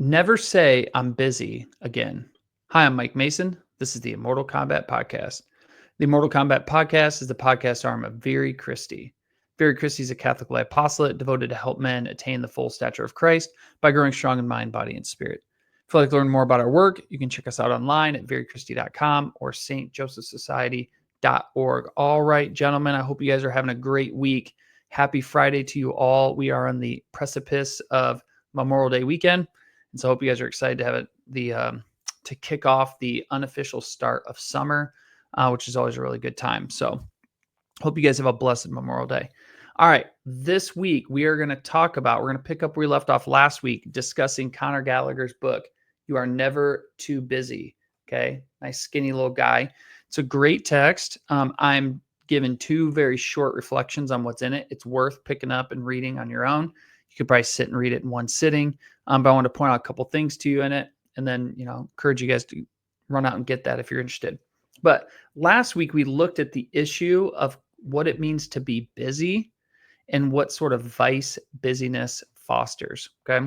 Never say I'm busy again. Hi, I'm Mike Mason. This is the Immortal Combat Podcast. The Immortal Combat Podcast is the podcast arm of Very Christie. Very Christie is a Catholic lay apostolate devoted to help men attain the full stature of Christ by growing strong in mind, body, and spirit. If you'd like to learn more about our work, you can check us out online at verychristie.com or stjosephsociety.org. All right, gentlemen, I hope you guys are having a great week. Happy Friday to you all. We are on the precipice of Memorial Day weekend. And so I hope you guys are excited to have to kick off the unofficial start of summer, which is always a really good time. So hope you guys have a blessed Memorial Day. All right, this week we're going to pick up where we left off last week, discussing Conor Gallagher's book, You Are Never Too Busy. Okay, nice skinny little guy. It's a great text. I'm given two very short reflections on what's in it. It's worth picking up and reading on your own. You could probably sit and read it in one sitting. But I want to point out a couple things to you in it, and then, encourage you guys to run out and get that if you're interested. But last week we looked at the issue of what it means to be busy and what sort of vice busyness fosters. Okay.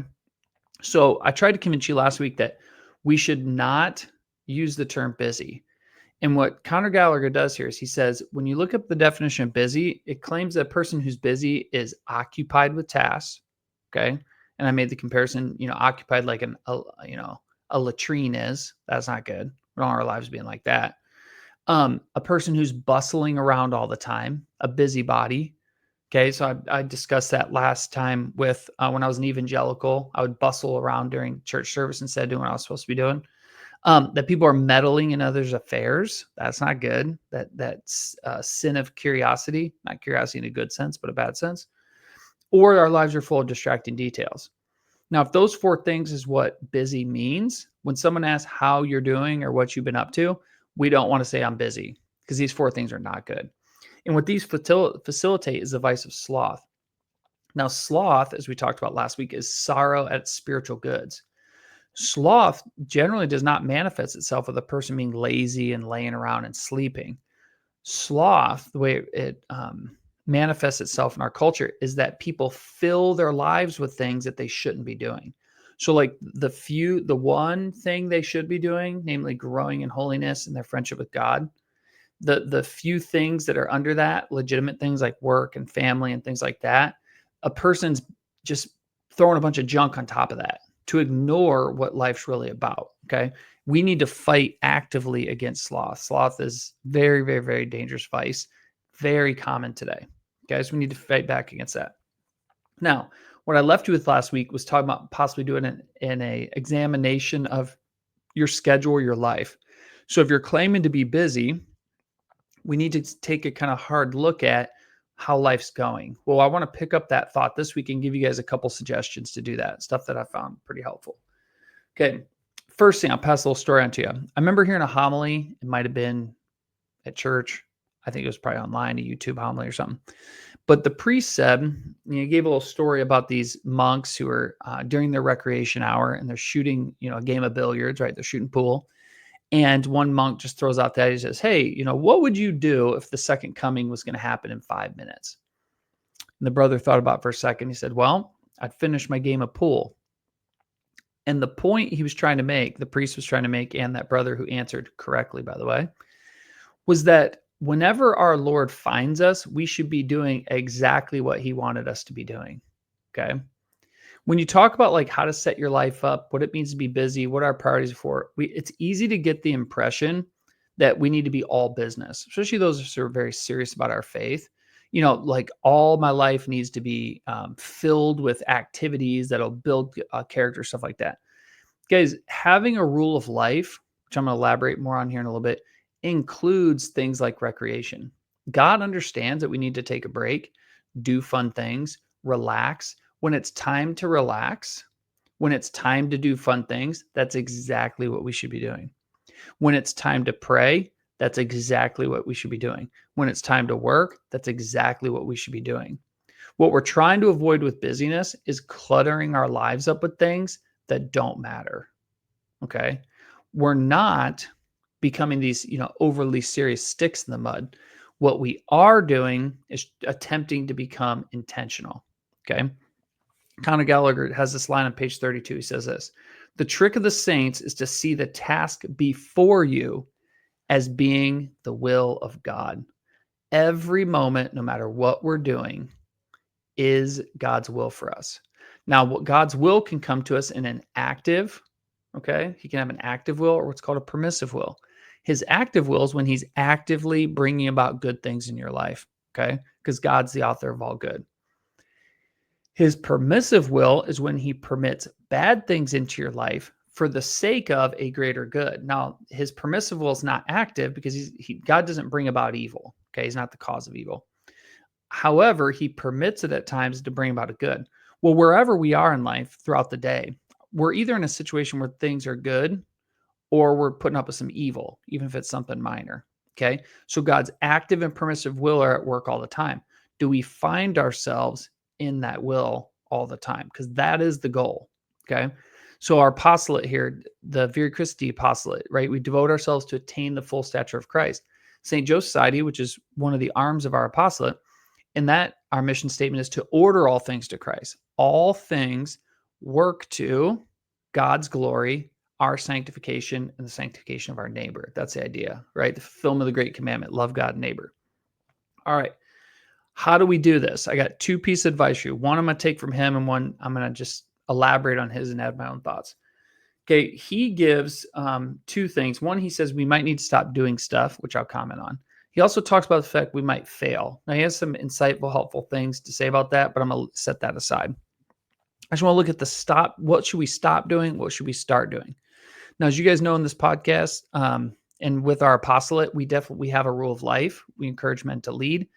So I tried to convince you last week that we should not use the term busy. And what Conor Gallagher does here is he says, when you look up the definition of busy, it claims that a person who's busy is occupied with tasks. Okay. And I made the comparison, occupied like a latrine is. That's not good. We don't want our lives being like that. A person who's bustling around all the time, a busybody. Okay. So I discussed that last time with when I was an evangelical, I would bustle around during church service instead of doing what I was supposed to be doing. That people are meddling in others' affairs. That's not good. That's sin of curiosity, not curiosity in a good sense, but a bad sense. Or our lives are full of distracting details. Now, if those four things is what busy means, when someone asks how you're doing or what you've been up to, we don't want to say I'm busy, because these four things are not good. And what these facilitate is the vice of sloth. Now, sloth, as we talked about last week, is sorrow at spiritual goods. Sloth generally does not manifest itself with a person being lazy and laying around and sleeping. Sloth, the way it manifests itself in our culture, is that people fill their lives with things that they shouldn't be doing. So like the one thing they should be doing, namely growing in holiness and their friendship with God, the few things that are under that, legitimate things like work and family and things like that, a person's just throwing a bunch of junk on top of that to ignore what life's really about. Okay. We need to fight actively against sloth. Sloth is very, very, very dangerous vice. Very common today. Guys, we need to fight back against that. Now, what I left you with last week was talking about possibly doing an examination of your schedule or your life. So if you're claiming to be busy, we need to take a kind of hard look at how life's going. Well, I want to pick up that thought this week and give you guys a couple suggestions to do that, stuff that I found pretty helpful. Okay. First thing, I'll pass a little story on to you. I remember hearing a homily. It might have been at church. I think it was probably online, a YouTube homily or something. But the priest said, he gave a little story about these monks who are during their recreation hour and they're shooting, a game of billiards, right? They're shooting pool. And one monk just throws out that he says, hey, what would you do if the second coming was going to happen in 5 minutes? And the brother thought about it for a second. He said, well, I'd finish my game of pool. And the point he was trying to make, the priest was trying to make, and that brother who answered correctly, by the way, was that whenever our Lord finds us, we should be doing exactly what he wanted us to be doing. Okay. When you talk about like how to set your life up, what it means to be busy, what our priorities are for, it's easy to get the impression that we need to be all business, especially those who are very serious about our faith. Like all my life needs to be filled with activities that'll build character, stuff like that. Guys, having a rule of life, which I'm going to elaborate more on here in a little bit, includes things like recreation. God understands that we need to take a break, do fun things, relax. When it's time to relax, when it's time to do fun things, that's exactly what we should be doing. When it's time to pray, that's exactly what we should be doing. When it's time to work, that's exactly what we should be doing. What we're trying to avoid with busyness is cluttering our lives up with things that don't matter. Okay. We're not becoming these, overly serious sticks in the mud. What we are doing is attempting to become intentional. Okay. Conor Gallagher has this line on page 32. He says this: The trick of the saints is to see the task before you as being the will of God. Every moment, no matter what we're doing, is God's will for us. Now, what God's will can come to us in an active, okay? He can have an active will or what's called a permissive will. His active will is when he's actively bringing about good things in your life, okay? Because God's the author of all good. His permissive will is when he permits bad things into your life for the sake of a greater good. Now, his permissive will is not active because God doesn't bring about evil, okay? He's not the cause of evil. However, he permits it at times to bring about a good. Well, wherever we are in life throughout the day, we're either in a situation where things are good or we're putting up with some evil, even if it's something minor. Okay. So God's active and permissive will are at work all the time. Do we find ourselves in that will all the time? Because that is the goal. Okay. So our apostolate here, the Viri Christi apostolate, right? We devote ourselves to attain the full stature of Christ. St. Joe Society, which is one of the arms of our apostolate, in that our mission statement is to order all things to Christ. All things work to God's glory, our sanctification, and the sanctification of our neighbor. That's the idea, right? The fulfillment of the great commandment, love God and neighbor. All right. How do we do this? I got two pieces of advice for you. One I'm going to take from him, and one I'm going to just elaborate on his and add my own thoughts. Okay. He gives two things. One, he says we might need to stop doing stuff, which I'll comment on. He also talks about the fact we might fail. Now, he has some insightful, helpful things to say about that, but I'm going to set that aside. I just want to look at the stop. What should we stop doing? What should we start doing? Now, as you guys know in this podcast, and with our apostolate, we have a rule of life. We encourage men to lead.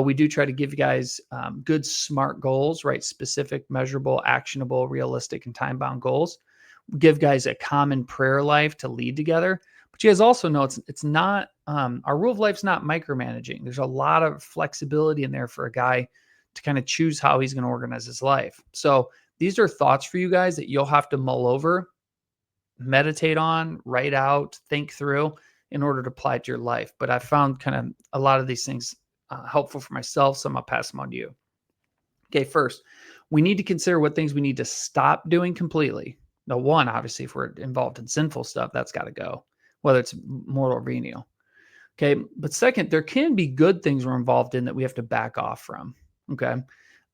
We do try to give you guys good, smart goals, right? Specific, measurable, actionable, realistic, and time-bound goals. Give guys a common prayer life to lead together. But you guys also know it's not our rule of life's not micromanaging. There's a lot of flexibility in there for a guy to kind of choose how he's going to organize his life. So these are thoughts for you guys that you'll have to mull over, meditate on, write out, think through in order to apply it to your life. But I found kind of a lot of these things helpful for myself, so I'm going to pass them on to you. Okay, first, we need to consider what things we need to stop doing completely. Now, one, obviously, if we're involved in sinful stuff, that's got to go, whether it's mortal or venial. Okay, but second, there can be good things we're involved in that we have to back off from. Okay.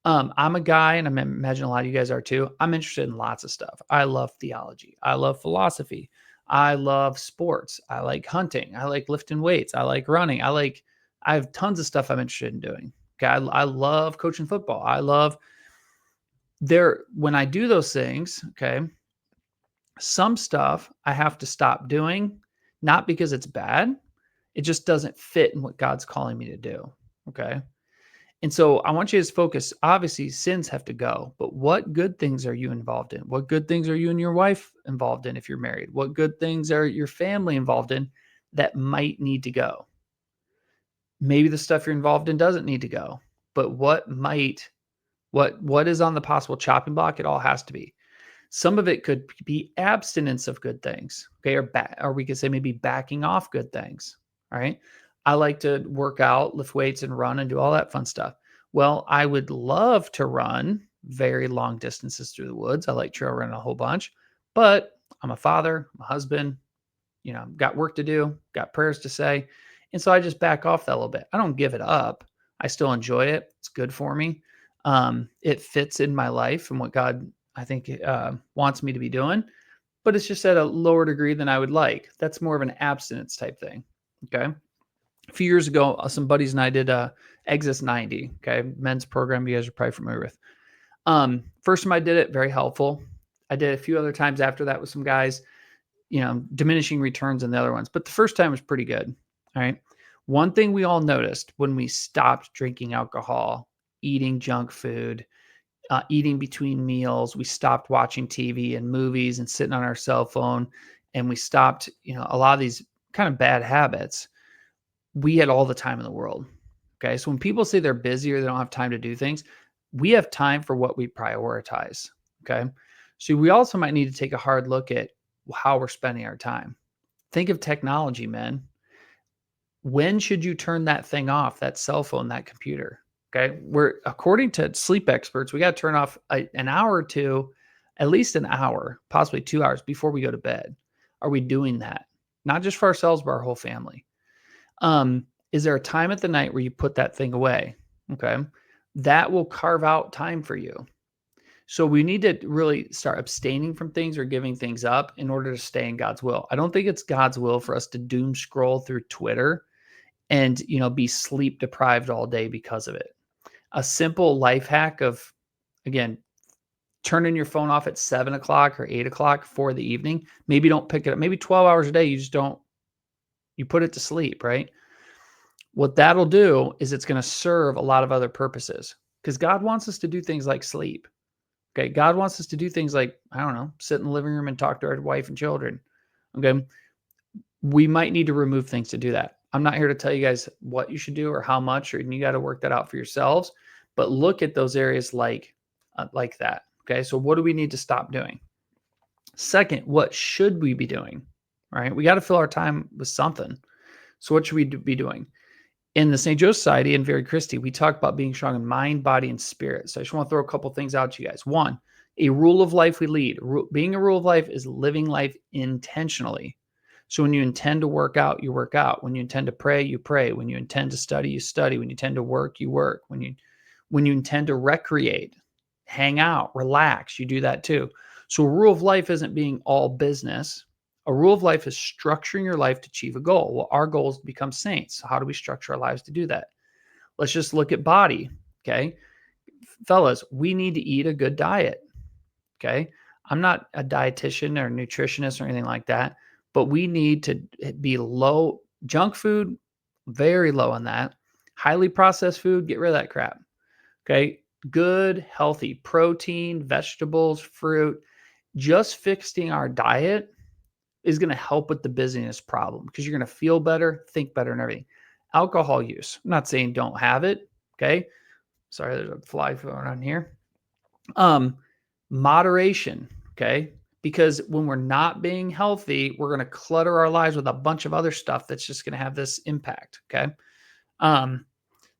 I'm a guy, and I imagine a lot of you guys are too. I'm interested in lots of stuff. I love theology. I love philosophy. I love sports. I like hunting. I like lifting weights. I like running. I have tons of stuff I'm interested in doing. Okay. I love coaching football. When I do those things, okay, some stuff I have to stop doing, not because it's bad. It just doesn't fit in what God's calling me to do. Okay. And so I want you to focus. Obviously, sins have to go, but what good things are you involved in? What good things are you and your wife involved in if you're married? What good things are your family involved in that might need to go? Maybe the stuff you're involved in doesn't need to go, but what is on the possible chopping block? It all has to be. Some of it could be abstinence of good things, okay, or we could say maybe backing off good things. All right. I like to work out, lift weights, and run and do all that fun stuff. Well, I would love to run very long distances through the woods. I like trail running a whole bunch, but I'm a father, I'm a husband, got work to do, got prayers to say. And so I just back off that a little bit. I don't give it up. I still enjoy it. It's good for me. It fits in my life and what God, I think, wants me to be doing, but it's just at a lower degree than I would like. That's more of an abstinence type thing. Okay. A few years ago, some buddies and I did Exist 90, okay, men's program you guys are probably familiar with. First time I did it, very helpful. I did a few other times after that with some guys, diminishing returns in the other ones. But the first time was pretty good. All right. One thing we all noticed when we stopped drinking alcohol, eating junk food, eating between meals, we stopped watching TV and movies and sitting on our cell phone, and we stopped, a lot of these kind of bad habits. We had all the time in the world. Okay. So when people say they're busy or they don't have time to do things, we have time for what we prioritize. Okay. So we also might need to take a hard look at how we're spending our time. Think of technology, man. When should you turn that thing off, that cell phone, that computer? Okay. According to sleep experts, we got to turn off an hour or two at least an hour, possibly 2 hours before we go to bed. Are we doing that? Not just for ourselves, but our whole family. Is there a time at the night where you put that thing away? Okay. That will carve out time for you. So we need to really start abstaining from things or giving things up in order to stay in God's will. I don't think it's God's will for us to doom scroll through Twitter and, be sleep deprived all day because of it. A simple life hack of, again, turning your phone off at 7 o'clock or 8 o'clock for the evening. Maybe don't pick it up. Maybe 12 hours a day. You put it to sleep, right? What that'll do is it's going to serve a lot of other purposes, because God wants us to do things like sleep. Okay. God wants us to do things like, I don't know, sit in the living room and talk to our wife and children. Okay. We might need to remove things to do that. I'm not here to tell you guys what you should do or how much, or you got to work that out for yourselves, but look at those areas like that. Okay. So what do we need to stop doing? Second, what should we be doing? Right. We got to fill our time with something. So what should we be doing? In the St. Joe Society and Very Christie, we talk about being strong in mind, body, and spirit. So I just want to throw a couple things out to you guys. One, a rule of life we lead. Being a rule of life is living life intentionally. So when you intend to work out, you work out. When you intend to pray, you pray. When you intend to study, you study. When you intend to work, you work. When you intend to recreate, hang out, relax, you do that too. So a rule of life isn't being all business. A rule of life is structuring your life to achieve a goal. Well, our goal is to become saints. So how do we structure our lives to do that? Let's just look at body. Okay. Fellas, we need to eat a good diet. Okay. I'm not a dietitian or nutritionist or anything like that, but we need to be low junk food, very low on that. Highly processed food, get rid of that crap. Okay. Good, healthy protein, vegetables, fruit. Just fixing our diet is going to help with the busyness problem, because you're going to feel better, think better, and everything. Alcohol use. I'm not saying don't have it. Okay. Sorry, there's a fly going on here. Moderation. Okay. Because when we're not being healthy, we're going to clutter our lives with a bunch of other stuff that's just going to have this impact. Okay.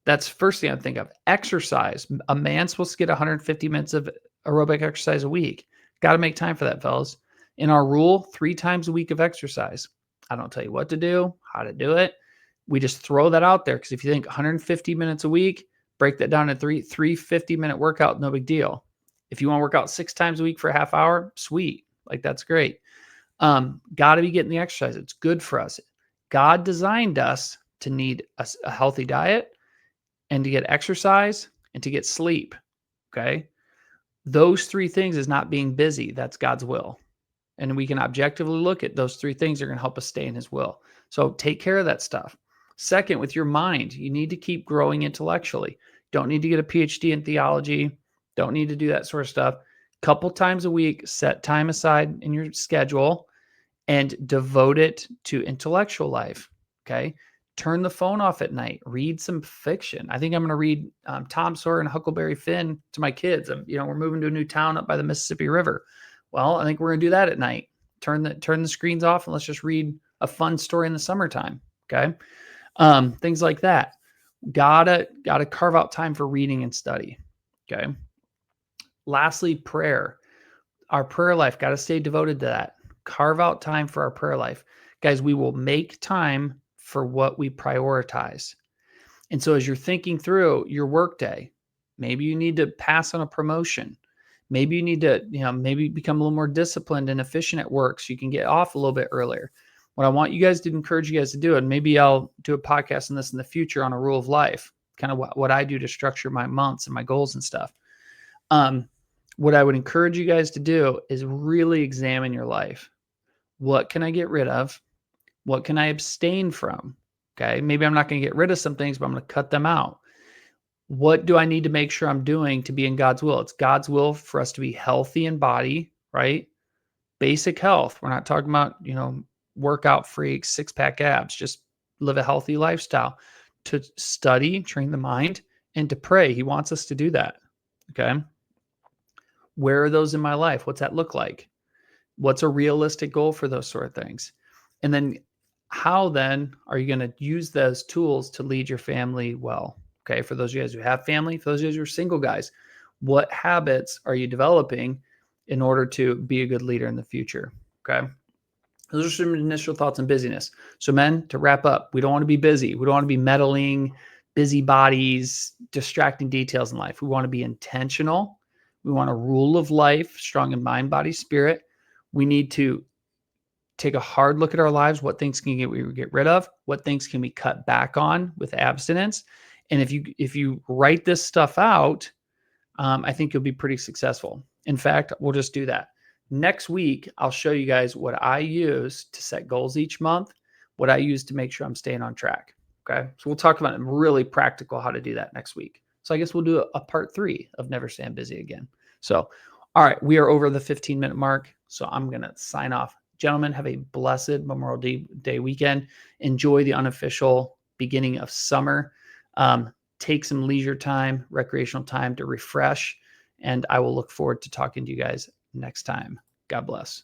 That's first thing I think of. Exercise. A man's supposed to get 150 minutes of aerobic exercise a week. Got to make time for that, fellas. In our rule, 3 times a week of exercise. I don't tell you what to do, how to do it. We just throw that out there, because if you think 150 minutes a week, break that down to three 50-minute workout, no big deal. If you want to work out 6 times a week for a half hour, sweet. Like, that's great. Got to be getting the exercise. It's good for us. God designed us to need a healthy diet and to get exercise and to get sleep. Okay. Those 3 things is not being busy. That's God's will. And we can objectively look at those 3 things that are going to help us stay in his will. So take care of that stuff. Second, with your mind, you need to keep growing intellectually. Don't need to get a PhD in theology. Don't need to do that sort of stuff. Couple times a week, set time aside in your schedule and devote it to intellectual life. Okay. Turn the phone off at night. Read some fiction. I think I'm going to read Tom Sawyer and Huckleberry Finn to my kids. We're moving to a new town up by the Mississippi River. Well, I think we're going to do that at night. Turn the screens off and let's just read a fun story in the summertime. Okay. Things like that. Gotta carve out time for reading and study. Okay. Lastly, prayer. Our prayer life, got to stay devoted to that. Carve out time for our prayer life. Guys, we will make time for what we prioritize. And so as you're thinking through your workday, maybe you need to pass on a promotion. Maybe you need to, maybe become a little more disciplined and efficient at work so you can get off a little bit earlier. What I want you guys to encourage you guys to do, and maybe I'll do a podcast on this in the future on a rule of life, kind of what I do to structure my months and my goals and stuff. What I would encourage you guys to do is really examine your life. What can I get rid of? What can I abstain from? Okay. Maybe I'm not going to get rid of some things, but I'm going to cut them out. What do I need to make sure I'm doing to be in God's will? It's God's will for us to be healthy in body, right? Basic health. We're not talking about, workout freaks, 6-pack abs. Just live a healthy lifestyle. To study, train the mind, and to pray. He wants us to do that. Okay. Where are those in my life? What's that look like? What's a realistic goal for those sort of things? And then how then are you going to use those tools to lead your family well? Okay. For those of you guys who have family, for those of you who are single guys, what habits are you developing in order to be a good leader in the future. Okay. Those are some initial thoughts on busyness. So men, to wrap up, we don't want to be busy. We don't want to be meddling, busybodies, distracting details in life. We want to be intentional. We want a rule of life, strong in mind, body, spirit. We need to take a hard look at our lives. What things can we get rid of? What things can we cut back on with abstinence? And if you write this stuff out, I think you'll be pretty successful. In fact, we'll just do that. Next week, I'll show you guys what I use to set goals each month, what I use to make sure I'm staying on track. Okay. So we'll talk about it really practical how to do that next week. So I guess we'll do a part 3 of Never Stand Busy again. So, all right, we are over the 15-minute mark. So I'm going to sign off. Gentlemen, have a blessed Memorial Day weekend. Enjoy the unofficial beginning of summer. Take some leisure time, recreational time to refresh. And I will look forward to talking to you guys next time. God bless.